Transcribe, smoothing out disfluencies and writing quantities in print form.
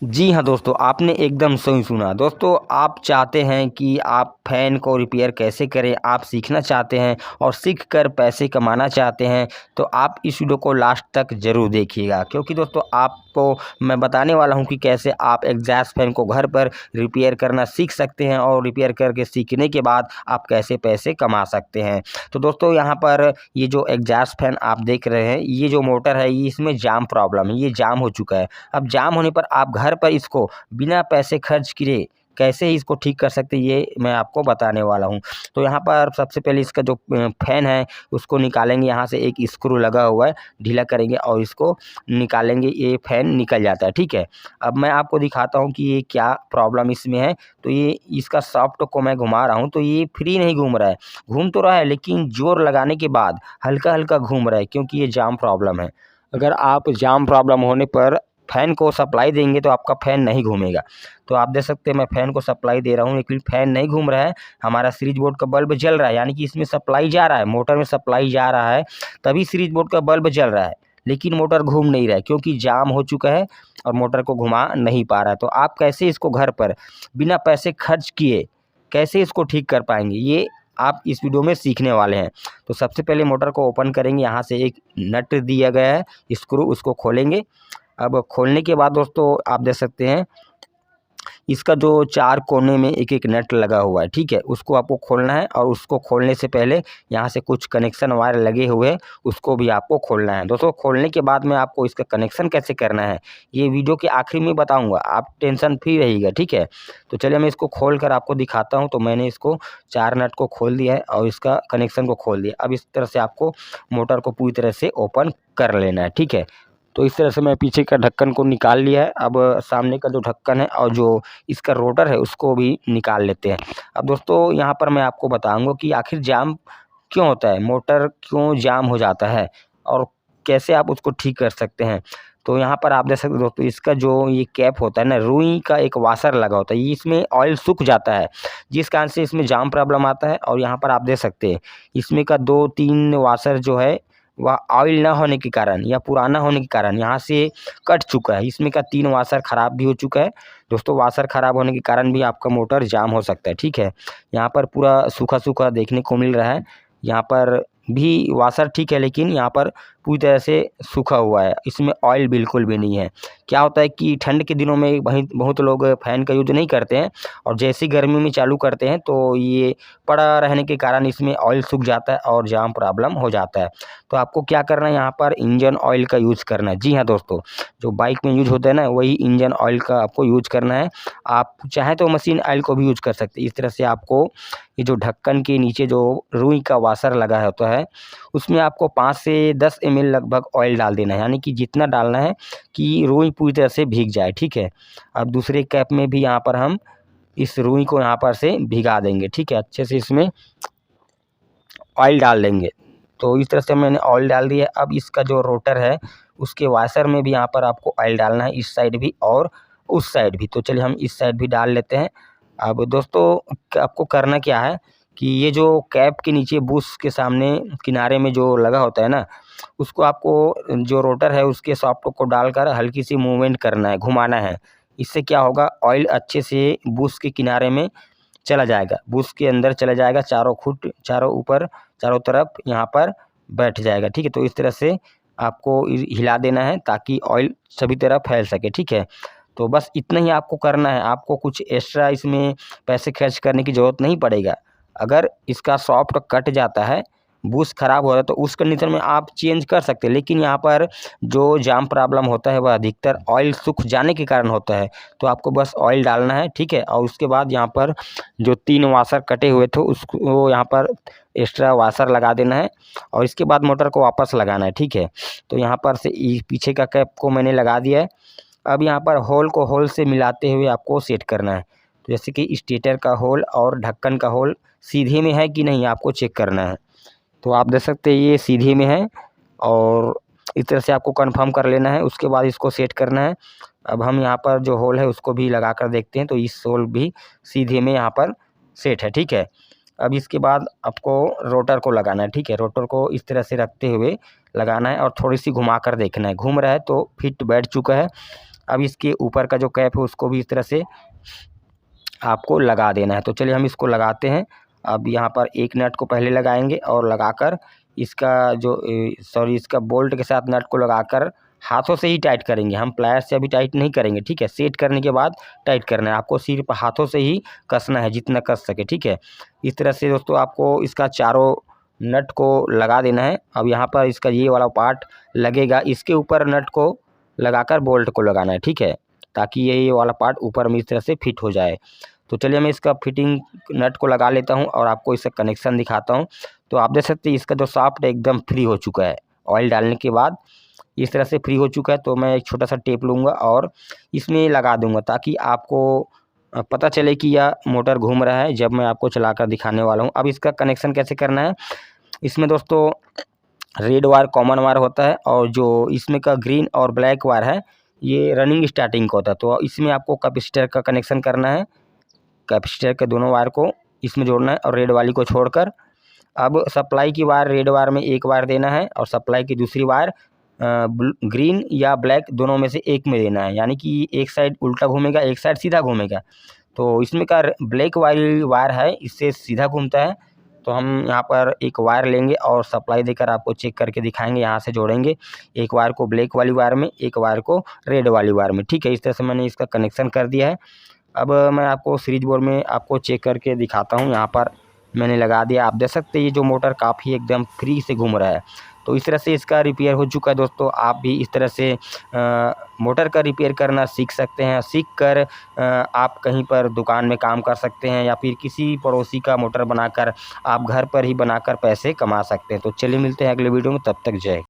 जी हाँ दोस्तों, आपने एकदम सही सुना। दोस्तों, आप चाहते हैं कि आप फ़ैन को रिपेयर कैसे करें, आप सीखना चाहते हैं और सीख कर पैसे कमाना चाहते हैं, तो आप इस वीडियो को लास्ट तक ज़रूर देखिएगा। क्योंकि दोस्तों, आपको मैं बताने वाला हूं कि कैसे आप एग्जॉस्ट फ़ैन को घर पर रिपेयर करना सीख सकते हैं और रिपेयर करके सीखने के बाद आप कैसे पैसे कमा सकते हैं। तो दोस्तों, यहाँ पर ये जो एग्जॉस्ट फ़ैन आप देख रहे हैं, ये जो मोटर है, ये इसमें जाम प्रॉब्लम है, ये जाम हो चुका है। अब जाम होने पर आप घर पर इसको बिना पैसे खर्च किए कैसे ही इसको ठीक कर सकते हैं, ये मैं आपको बताने वाला हूँ। तो यहाँ पर सबसे पहले इसका जो फ़ैन है उसको निकालेंगे। यहाँ से एक स्क्रू लगा हुआ है, ढीला करेंगे और इसको निकालेंगे, ये फ़ैन निकल जाता है। ठीक है, अब मैं आपको दिखाता हूँ कि ये क्या प्रॉब्लम इसमें है। तो ये इसका सॉफ्ट को मैं घुमा रहा हूँ तो ये फ्री नहीं घूम रहा है, घूम तो रहा है लेकिन जोर लगाने के बाद हल्का हल्का घूम रहा है, क्योंकि ये जाम प्रॉब्लम है। अगर आप जाम प्रॉब्लम होने पर फ़ैन को सप्लाई देंगे तो आपका फ़ैन नहीं घूमेगा। तो आप देख सकते हैं मैं फ़ैन को सप्लाई दे रहा हूँ लेकिन फ़ैन नहीं घूम रहा है। हमारा स्विच बोर्ड का बल्ब जल रहा है, यानी कि इसमें सप्लाई जा रहा है, मोटर में सप्लाई जा रहा है, तभी स्विच बोर्ड का बल्ब जल रहा है, लेकिन मोटर घूम नहीं रहा है क्योंकि जाम हो चुका है और मोटर को घुमा नहीं पा रहा है। तो आप कैसे इसको घर पर बिना पैसे खर्च किए कैसे इसको ठीक कर पाएंगे, ये आप इस वीडियो में सीखने वाले हैं। तो सबसे पहले मोटर को ओपन करेंगे, यहाँ से एक नट दिया गया है स्क्रू, उसको खोलेंगे। अब खोलने के बाद दोस्तों आप देख सकते हैं इसका जो 4 कोने में एक एक नट लगा हुआ है, ठीक है, उसको आपको खोलना है। और उसको खोलने से पहले यहाँ से कुछ कनेक्शन वायर लगे हुए हैं, उसको भी आपको खोलना है। दोस्तों, खोलने के बाद में आपको इसका कनेक्शन कैसे करना है ये वीडियो के आखिर में बताऊंगा, आप टेंशन फ्री रहिएगा, ठीक है। तो चलिए मैं इसको खोल कर आपको दिखाता हूँ। तो मैंने इसको 4 नट को खोल दिया है और इसका कनेक्शन को खोल दिया। अब इस तरह से आपको मोटर को पूरी तरह से ओपन कर लेना है, ठीक है। तो इस तरह से मैं पीछे का ढक्कन को निकाल लिया है। अब सामने का जो ढक्कन है और जो इसका रोटर है उसको भी निकाल लेते हैं। अब दोस्तों, यहाँ पर मैं आपको बताऊंगा कि आखिर जाम क्यों होता है, मोटर क्यों जाम हो जाता है और कैसे आप उसको ठीक कर सकते हैं। तो यहाँ पर आप देख सकते हैं दोस्तों, इसका जो ये कैप होता है ना, रुई का एक वाशर लगा होता है, ये इसमें ऑयल सूख जाता है, जिस कारण से इसमें जाम प्रॉब्लम आता है। और यहाँ पर आप देख सकते हैं इसमें का 2-3 वाशर जो है वह ऑयल ना होने के कारण या पुराना होने के कारण यहाँ से कट चुका है। इसमें का 3 वाशर ख़राब भी हो चुका है। दोस्तों, वाशर ख़राब होने के कारण भी आपका मोटर जाम हो सकता है, ठीक है। यहाँ पर पूरा सूखा सूखा देखने को मिल रहा है, यहाँ पर भी वाशर ठीक है लेकिन यहाँ पर पूरी तरह से सूखा हुआ है, इसमें ऑयल बिल्कुल भी नहीं है। क्या होता है कि ठंड के दिनों में वहीं बहुत लोग फ़ैन का यूज़ नहीं करते हैं और जैसे ही गर्मी में चालू करते हैं तो ये पड़ा रहने के कारण इसमें ऑयल सूख जाता है और जाम प्रॉब्लम हो जाता है। तो आपको क्या करना है, यहाँ पर इंजन ऑयल का यूज़ करना है। जी हाँ दोस्तों, जो बाइक में यूज होता है ना, वही इंजन ऑयल का आपको यूज करना है। आप चाहें तो मशीन ऑयल को भी यूज कर सकते हैं। इस तरह से आपको ये जो ढक्कन के नीचे जो रुई का वाशर लगा होता है उसमें आपको 5 से 10 ml लगभग ऑयल डाल देना है, यानी कि जितना डालना है कि रुई पूरी तरह से भीग जाए, ठीक है। अब दूसरे कैप में भी यहाँ पर हम इस रुई को यहाँ पर से भिगा देंगे, ठीक है, अच्छे से इसमें ऑयल डाल देंगे। तो इस तरह से मैंने ऑयल डाल दिया है। अब इसका जो रोटर है उसके वाशर में भी यहाँ पर आपको ऑयल डालना है, इस साइड भी और उस साइड भी। तो चलिए हम इस साइड भी डाल लेते हैं। अब दोस्तों, आपको करना क्या है कि ये जो कैप के नीचे बुश के सामने किनारे में जो लगा होता है ना, उसको आपको जो रोटर है उसके सॉफ्ट को डालकर हल्की सी मूवमेंट करना है, घुमाना है। इससे क्या होगा, ऑयल अच्छे से बुश के किनारे में चला जाएगा, बुश के अंदर चला जाएगा, चारों फुट चारों ऊपर चारों तरफ यहाँ पर बैठ जाएगा, ठीक है। तो इस तरह से आपको हिला देना है ताकि ऑयल सभी तरफ फैल सके, ठीक है। तो बस इतना ही आपको करना है, आपको कुछ एक्स्ट्रा इसमें पैसे खर्च करने की ज़रूरत नहीं पड़ेगा। अगर इसका सॉफ्ट कट जाता है, बुश ख़राब हो रहा है, तो उस कंडीशन में आप चेंज कर सकते हैं। लेकिन यहाँ पर जो जाम प्रॉब्लम होता है वह अधिकतर ऑयल सूख जाने के कारण होता है। तो आपको बस ऑयल डालना है, ठीक है। और उसके बाद यहाँ पर जो 3 वाशर कटे हुए थे उसको यहाँ पर एक्स्ट्रा वाशर लगा देना है और इसके बाद मोटर को वापस लगाना है, ठीक है। तो यहाँ पर से पीछे का कैप को मैंने लगा दिया है। अब यहाँ पर होल को होल से मिलाते हुए आपको सेट करना है। तो जैसे कि स्टेटर का होल और ढक्कन का होल सीधे में है कि नहीं, आपको चेक करना है। तो आप देख सकते हैं ये सीधे में है और इस तरह से आपको कंफर्म कर लेना है। उसके बाद इसको सेट करना है। अब हम यहाँ पर जो होल है उसको भी लगा कर देखते हैं। तो इस होल भी सीधे में यहाँ पर सेट है, ठीक है। अब इसके बाद आपको रोटर को लगाना है, ठीक है। रोटर को इस तरह से रखते हुए लगाना है और थोड़ी सी घुमा कर देखना है, घूम रहा है तो फिट बैठ चुका है। अब इसके ऊपर का जो कैप है उसको भी इस तरह से आपको लगा देना है। तो चलिए हम इसको लगाते हैं। अब यहाँ पर एक नट को पहले लगाएंगे और लगाकर इसका जो इसका बोल्ट के साथ नट को लगाकर हाथों से ही टाइट करेंगे, हम प्लायर से अभी टाइट नहीं करेंगे, ठीक है। सेट करने के बाद टाइट करना है, आपको सिर्फ हाथों से ही कसना है जितना कस सके, ठीक है। इस तरह से दोस्तों आपको इसका चारों नट को लगा देना है। अब यहाँ पर इसका ये वाला पार्ट लगेगा, इसके ऊपर नट को लगाकर बोल्ट को लगाना है, ठीक है, ताकि ये वाला पार्ट ऊपर में इस तरह से फिट हो जाए। तो चलिए मैं इसका फिटिंग नट को लगा लेता हूँ और आपको इसका कनेक्शन दिखाता हूँ। तो आप देख सकते हैं इसका जो शाफ्ट एकदम फ्री हो चुका है, ऑयल डालने के बाद इस तरह से फ्री हो चुका है। तो मैं एक छोटा सा टेप लूँगा और इसमें लगा दूँगा ताकि आपको पता चले कि यह मोटर घूम रहा है जब मैं आपको चलाकर दिखाने वाला हूँ। अब इसका कनेक्शन कैसे करना है, इसमें दोस्तों रेड वायर कॉमन वायर होता है और जो इसमें का ग्रीन और ब्लैक वायर है ये रनिंग स्टार्टिंग का होता है। तो इसमें आपको कैपेसिटर का कनेक्शन करना है, कैपेसिटर के दोनों वायर को इसमें जोड़ना है और रेड वाली को छोड़कर अब सप्लाई की वायर रेड वायर में एक वायर देना है और सप्लाई की दूसरी वायर ग्रीन या ब्लैक दोनों में से एक में देना है, यानी कि एक साइड उल्टा घूमेगा एक साइड सीधा घूमेगा। तो इसमें का ब्लैक वाली वायर है इससे सीधा घूमता है। तो हम यहाँ पर एक वायर लेंगे और सप्लाई देकर आपको चेक करके दिखाएंगे, यहाँ से जोड़ेंगे एक वायर को ब्लैक वाली वायर में, एक वायर को रेड वाली वायर में, ठीक है। इस तरह से मैंने इसका कनेक्शन कर दिया है। अब मैं आपको सीरीज बोर्ड में आपको चेक करके दिखाता हूँ। यहाँ पर मैंने लगा दिया, आप देख सकते हैं ये जो मोटर काफ़ी एकदम फ्री से घूम रहा है। तो इस तरह से इसका रिपेयर हो चुका है दोस्तों। आप भी इस तरह से मोटर का रिपेयर करना सीख सकते हैं। सीख कर आप कहीं पर दुकान में काम कर सकते हैं या फिर किसी पड़ोसी का मोटर बनाकर आप घर पर ही बनाकर पैसे कमा सकते हैं। तो चलिए मिलते हैं अगले वीडियो में, तब तक जय।